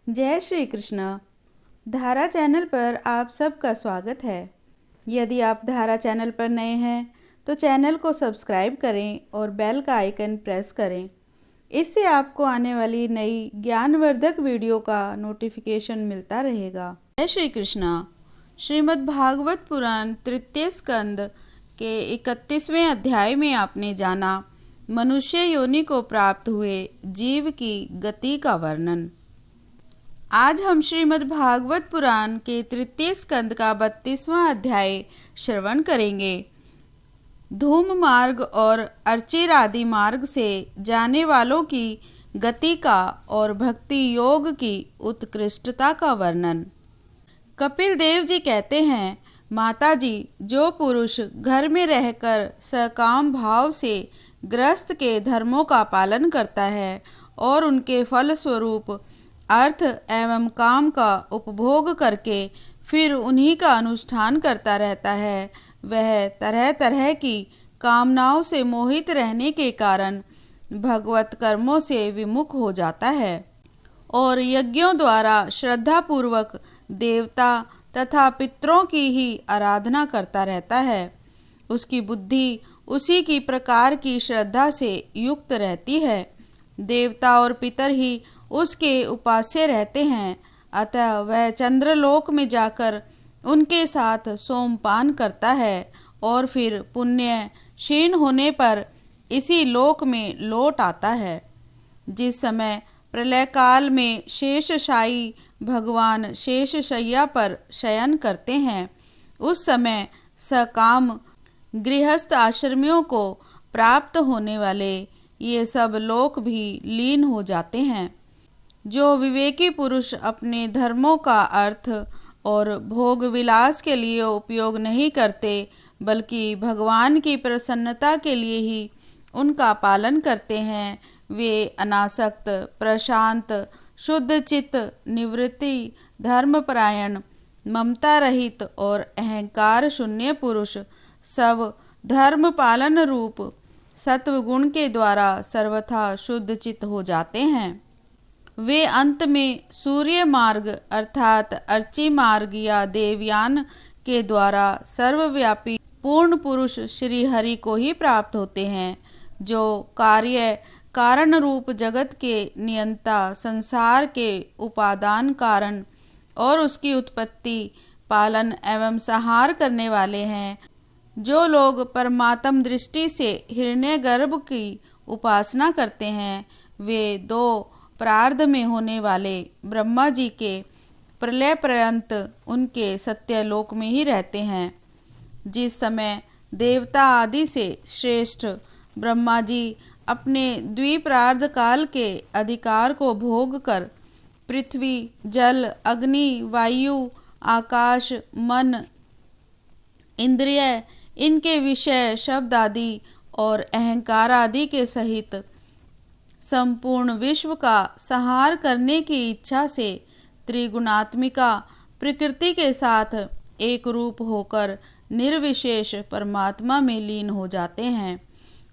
जय श्री कृष्ण। धारा चैनल पर आप सबका स्वागत है। यदि आप धारा चैनल पर नए हैं तो चैनल को सब्सक्राइब करें और बेल का आइकन प्रेस करें। इससे आपको आने वाली नई ज्ञानवर्धक वीडियो का नोटिफिकेशन मिलता रहेगा। जय श्री कृष्ण। श्रीमद् भागवत पुराण तृतीय स्कंद के 31वें अध्याय में आपने जाना मनुष्य योनि को प्राप्त हुए जीव की गति का वर्णन। आज हम श्रीमद् भागवत पुराण के तृतीय स्कंद का 32वां अध्याय श्रवण करेंगे। धूम मार्ग और अर्चिर आदि मार्ग से जाने वालों की गति का और भक्ति योग की उत्कृष्टता का वर्णन। कपिल देव जी कहते हैं, माता जी, जो पुरुष घर में रहकर सकाम भाव से गृहस्थ के धर्मों का पालन करता है और उनके फल स्वरूप अर्थ एवं काम का उपभोग करके फिर उन्हीं का अनुष्ठान करता रहता है, वह तरह तरह की कामनाओं से मोहित रहने के कारण भगवत कर्मों से विमुख हो जाता है और यज्ञों द्वारा श्रद्धापूर्वक देवता तथा पितरों की ही आराधना करता रहता है। उसकी बुद्धि उसी की प्रकार की श्रद्धा से युक्त रहती है। देवता और पितर ही उसके उपास्य रहते हैं, अतः वह चंद्रलोक में जाकर उनके साथ सोमपान करता है और फिर पुण्य क्षीण होने पर इसी लोक में लौट आता है। जिस समय प्रलय काल में शेषशायी भगवान शेषशय्या पर शयन करते हैं, उस समय सकाम गृहस्थ आश्रमियों को प्राप्त होने वाले ये सब लोक भी लीन हो जाते हैं। जो विवेकी पुरुष अपने धर्मों का अर्थ और भोग विलास के लिए उपयोग नहीं करते, बल्कि भगवान की प्रसन्नता के लिए ही उनका पालन करते हैं, वे अनासक्त, प्रशांत, शुद्ध चित्त, निवृत्ति, धर्मपरायण, ममता रहित और अहंकार शून्य पुरुष सब धर्म पालन रूप सत्व गुण के द्वारा सर्वथा शुद्ध चित्त हो जाते हैं। वे अंत में सूर्य मार्ग अर्थात अर्ची मार्ग या देवयान के द्वारा सर्वव्यापी पूर्ण पुरुष श्री हरि को ही प्राप्त होते हैं, जो कार्य कारण रूप जगत के नियंता, संसार के उपादान कारण और उसकी उत्पत्ति, पालन एवं संहार करने वाले हैं। जो लोग परमात्म दृष्टि से हिरण्यगर्भ की उपासना करते हैं, वे दो प्रार्ध में होने वाले ब्रह्मा जी के प्रलय पर्यंत उनके सत्यलोक में ही रहते हैं। जिस समय देवता आदि से श्रेष्ठ ब्रह्मा जी अपने द्विप्रार्ध काल के अधिकार को भोग कर पृथ्वी, जल, अग्नि, वायु, आकाश, मन, इंद्रिय, इनके विषय, शब्द आदि और अहंकार आदि के सहित संपूर्ण विश्व का संहार करने की इच्छा से त्रिगुणात्मिका प्रकृति के साथ एक रूप होकर निर्विशेष परमात्मा में लीन हो जाते हैं।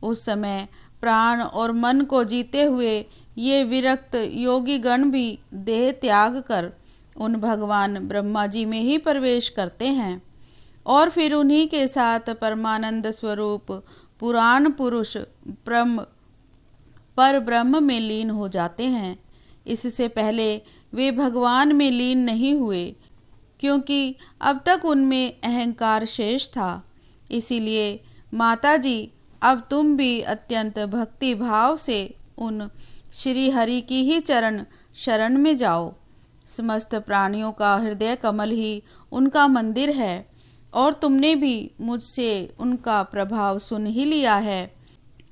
उस समय प्राण और मन को जीते हुए ये विरक्त योगी गण भी देह त्याग कर उन भगवान ब्रह्मा जी में ही प्रवेश करते हैं और फिर उन्हीं के साथ परमानंद स्वरूप पुराण पुरुष ब्रह्म पर ब्रह्म में लीन हो जाते हैं। इससे पहले वे भगवान में लीन नहीं हुए, क्योंकि अब तक उनमें अहंकार शेष था। इसीलिए माता जी, अब तुम भी अत्यंत भक्ति भाव से उन श्री हरि की ही चरण शरण में जाओ। समस्त प्राणियों का हृदय कमल ही उनका मंदिर है और तुमने भी मुझसे उनका प्रभाव सुन ही लिया है।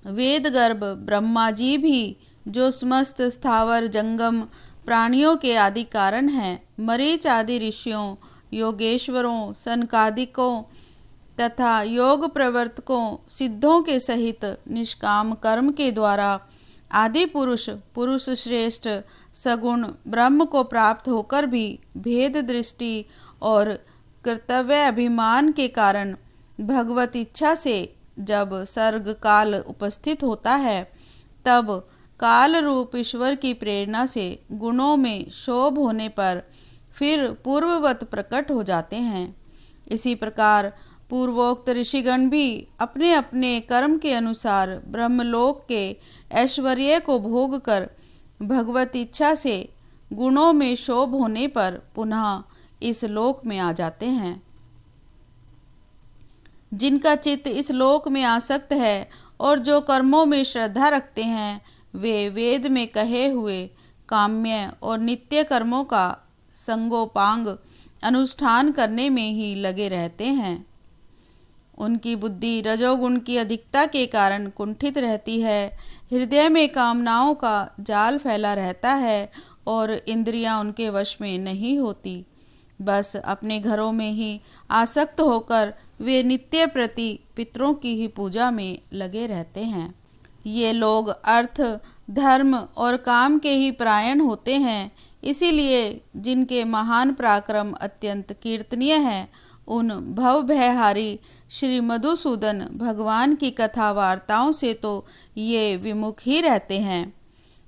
वेद गर्भ ब्रह्मा जी भी, जो समस्त स्थावर जंगम प्राणियों के आदि कारण हैं, मरीच आदि ऋषियों, योगेश्वरों, सनकादिकों तथा योग प्रवर्तकों, सिद्धों के सहित निष्काम कर्म के द्वारा आदि पुरुष श्रेष्ठ सगुण ब्रह्म को प्राप्त होकर भी भेद दृष्टि और कर्तव्य अभिमान के कारण भगवत इच्छा से जब सर्ग काल उपस्थित होता है, तब काल रूप ईश्वर की प्रेरणा से गुणों में शोभ होने पर फिर पूर्ववत प्रकट हो जाते हैं। इसी प्रकार पूर्वोक्त ऋषिगण भी अपने अपने कर्म के अनुसार ब्रह्मलोक के ऐश्वर्य को भोग कर भगवत इच्छा से गुणों में शोभ होने पर पुनः इस लोक में आ जाते हैं। जिनका चित्त इस लोक में आसक्त है और जो कर्मों में श्रद्धा रखते हैं, वे वेद में कहे हुए काम्य और नित्य कर्मों का संगोपांग अनुष्ठान करने में ही लगे रहते हैं। उनकी बुद्धि रजोगुण की अधिकता के कारण कुंठित रहती है, हृदय में कामनाओं का जाल फैला रहता है और इंद्रियां उनके वश में नहीं होती। बस अपने घरों में ही आसक्त होकर वे नित्य प्रति पितरों की ही पूजा में लगे रहते हैं। ये लोग अर्थ, धर्म और काम के ही परायण होते हैं। इसीलिए जिनके महान पराक्रम अत्यंत कीर्तनीय हैं, उन भवभयहारी श्री मधुसूदन भगवान की कथा वार्ताओं से तो ये विमुख ही रहते हैं।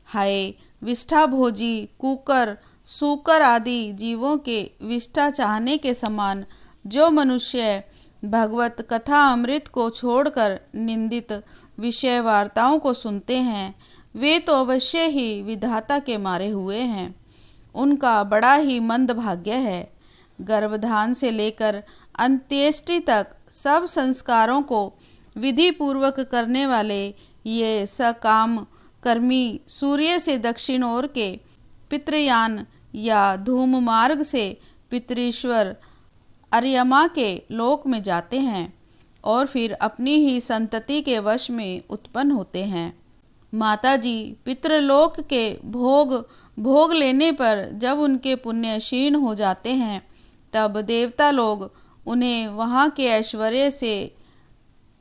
हाय विष्ठा भोजी, कुकर, सूकर आदि जीवों के विष्ठा चाहने के समान जो मनुष्य भगवत कथा अमृत को छोड़कर निंदित विषय वार्ताओं को सुनते हैं, वे तो अवश्य ही विधाता के मारे हुए हैं। उनका बड़ा ही मंद भाग्य है। गर्भधान से लेकर अंत्येष्टि तक सब संस्कारों को विधि पूर्वक करने वाले ये सकाम कर्मी सूर्य से दक्षिण ओर के पितृयान या धूम मार्ग से पितृश्वर अर्यमा के लोक में जाते हैं और फिर अपनी ही संतति के वश में उत्पन्न होते हैं। माताजी पितृलोक के भोग लेने पर जब उनके पुण्य क्षीण हो जाते हैं, तब देवता लोग उन्हें वहाँ के ऐश्वर्य से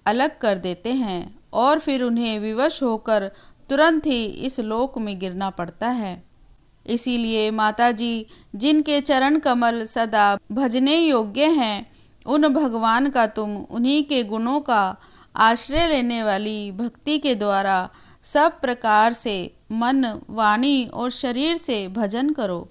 अलग कर देते हैं और फिर उन्हें विवश होकर तुरंत ही इस लोक में गिरना पड़ता है। इसीलिए माताजी जिनके चरण कमल सदा भजने योग्य हैं, उन भगवान का तुम उन्हीं के गुणों का आश्रय लेने वाली भक्ति के द्वारा सब प्रकार से मन, वाणी और शरीर से भजन करो।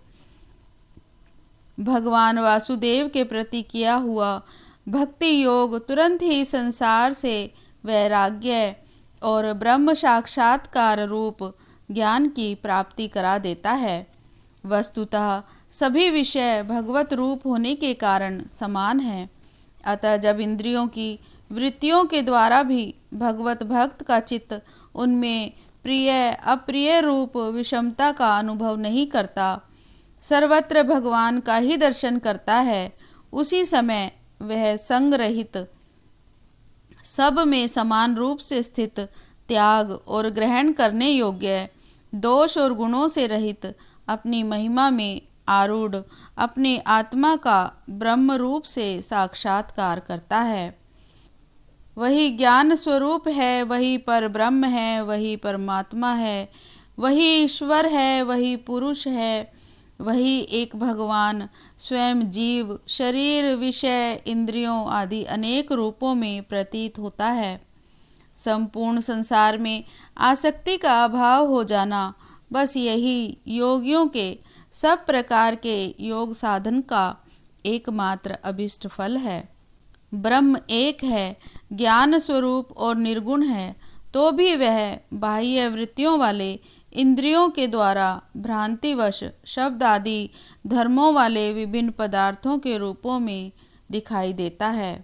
भगवान वासुदेव के प्रति किया हुआ भक्ति योग तुरंत ही संसार से वैराग्य और ब्रह्म साक्षात्कार रूप ज्ञान की प्राप्ति करा देता है। वस्तुतः सभी विषय भगवत रूप होने के कारण समान हैं। अतः जब इंद्रियों की वृत्तियों के द्वारा भी भगवत भक्त का चित्त उनमें प्रिय अप्रिय रूप विषमता का अनुभव नहीं करता, सर्वत्र भगवान का ही दर्शन करता है, उसी समय वह संग रहित सब में समान रूप से स्थित, त्याग और ग्रहण करने योग्य, दोष और गुणों से रहित, अपनी महिमा में आरूढ़ अपने आत्मा का ब्रह्म रूप से साक्षात्कार करता है। वही ज्ञान स्वरूप है, वही पर ब्रह्म है, वही परमात्मा है, वही ईश्वर है, वही पुरुष है, वही एक भगवान स्वयं जीव, शरीर, विषय, इंद्रियों आदि अनेक रूपों में प्रतीत होता है। संपूर्ण संसार में आसक्ति का अभाव हो जाना, बस यही योगियों के सब प्रकार के योग साधन का एकमात्र अभिष्ट फल है। ब्रह्म एक है, ज्ञान स्वरूप और निर्गुण है, तो भी वह बाह्य वृत्तियों वाले इंद्रियों के द्वारा भ्रांतिवश शब्द आदि धर्मों वाले विभिन्न पदार्थों के रूपों में दिखाई देता है।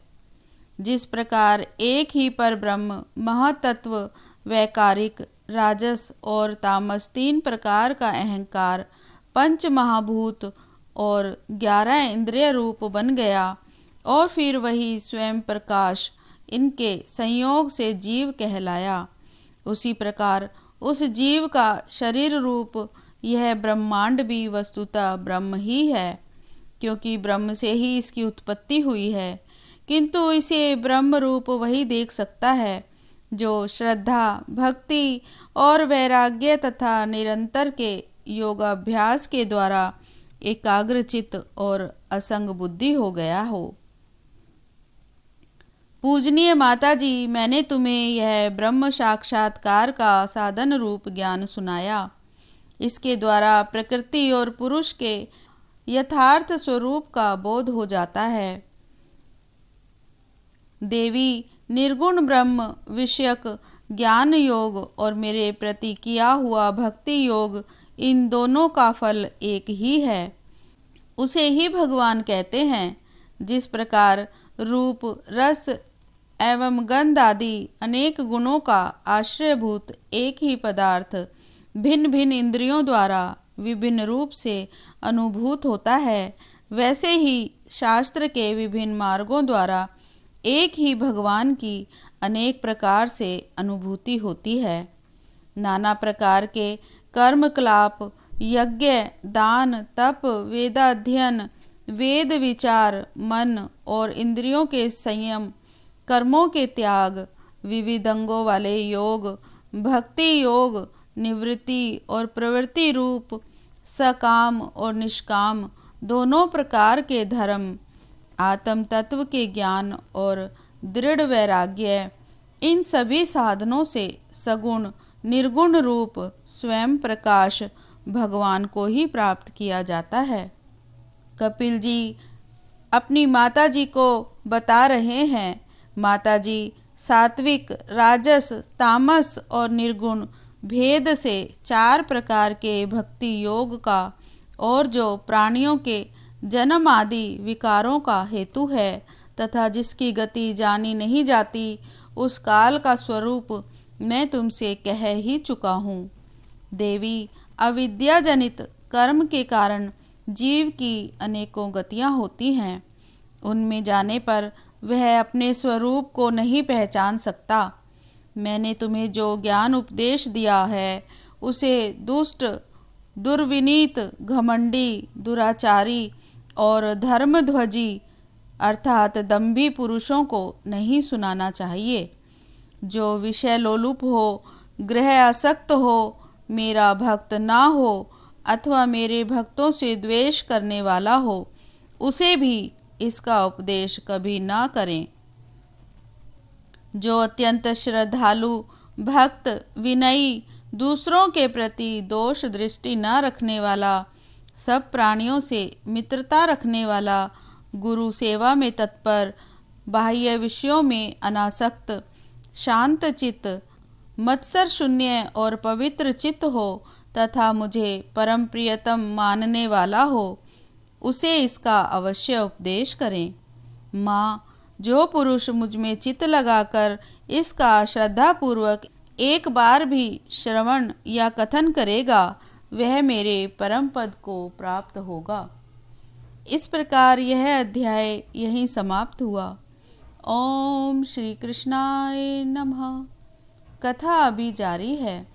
जिस प्रकार एक ही पर ब्रह्म महातत्व वैकारिक, राजस और तामस 3 प्रकार का अहंकार, 5 महाभूत और 11 इंद्रिय रूप बन गया और फिर वही स्वयं प्रकाश इनके संयोग से जीव कहलाया, उसी प्रकार उस जीव का शरीर रूप यह ब्रह्मांड भी वस्तुतः ब्रह्म ही है, क्योंकि ब्रह्म से ही इसकी उत्पत्ति हुई है। किंतु इसे ब्रह्म रूप वही देख सकता है जो श्रद्धा, भक्ति और वैराग्य तथा निरंतर के योगाभ्यास के द्वारा एकाग्रचित्त और असंग बुद्धि हो गया हो। पूजनीय माता जी, मैंने तुम्हें यह ब्रह्म साक्षात्कार का साधन रूप ज्ञान सुनाया। इसके द्वारा प्रकृति और पुरुष के यथार्थ स्वरूप का बोध हो जाता है। देवी, निर्गुण ब्रह्म विषयक ज्ञान योग और मेरे प्रति किया हुआ भक्ति योग, इन दोनों का फल एक ही है। उसे ही भगवान कहते हैं। जिस प्रकार रूप, रस एवं गंध आदि अनेक गुणों का आश्रयभूत एक ही पदार्थ भिन्न भिन्न इंद्रियों द्वारा विभिन्न रूप से अनुभूत होता है, वैसे ही शास्त्र के विभिन्न मार्गों द्वारा एक ही भगवान की अनेक प्रकार से अनुभूति होती है। नाना प्रकार के कर्मकलाप, यज्ञ, दान, तप, वेदाध्ययन, वेद विचार, मन और इंद्रियों के संयम, कर्मों के त्याग, विविध अंगों वाले योग, भक्ति योग, निवृत्ति और प्रवृत्ति रूप सकाम और निष्काम दोनों प्रकार के धर्म, आत्म तत्व के ज्ञान और दृढ़ वैराग्य, इन सभी साधनों से सगुण निर्गुण रूप स्वयं प्रकाश भगवान को ही प्राप्त किया जाता है। कपिल जी अपनी माता जी को बता रहे हैं, माता जी, सात्विक, राजस, तामस और निर्गुण भेद से 4 प्रकार के भक्ति योग का और जो प्राणियों के जन्म आदि विकारों का हेतु है तथा जिसकी गति जानी नहीं जाती, उस काल का स्वरूप मैं तुमसे कह ही चुका हूँ। देवी, अविद्या जनित कर्म के कारण जीव की अनेकों गतियाँ होती हैं। उनमें जाने पर वह अपने स्वरूप को नहीं पहचान सकता। मैंने तुम्हें जो ज्ञान उपदेश दिया है उसे दुष्ट, दुर्विनीत, घमंडी, दुराचारी और धर्मध्वजी अर्थात दंभी पुरुषों को नहीं सुनाना चाहिए। जो विषय लोलुप हो, ग्रह आसक्त हो, मेरा भक्त ना हो अथवा मेरे भक्तों से द्वेष करने वाला हो, उसे भी इसका उपदेश कभी ना करें। जो अत्यंत श्रद्धालु, भक्त, विनयी, दूसरों के प्रति दोष दृष्टि न रखने वाला, सब प्राणियों से मित्रता रखने वाला, गुरु सेवा में तत्पर, बाह्य विषयों में अनासक्त, शांत चित्त, मत्सर शून्य और पवित्र चित्त हो तथा मुझे परम प्रियतम मानने वाला हो, उसे इसका अवश्य उपदेश करें। माँ, जो पुरुष मुझ में चित्त लगाकर इसका श्रद्धापूर्वक एक बार भी श्रवण या कथन करेगा, वह मेरे परम पद को प्राप्त होगा। इस प्रकार यह अध्याय यहीं समाप्त हुआ। ओम श्री कृष्णाय नमः। कथा अभी जारी है।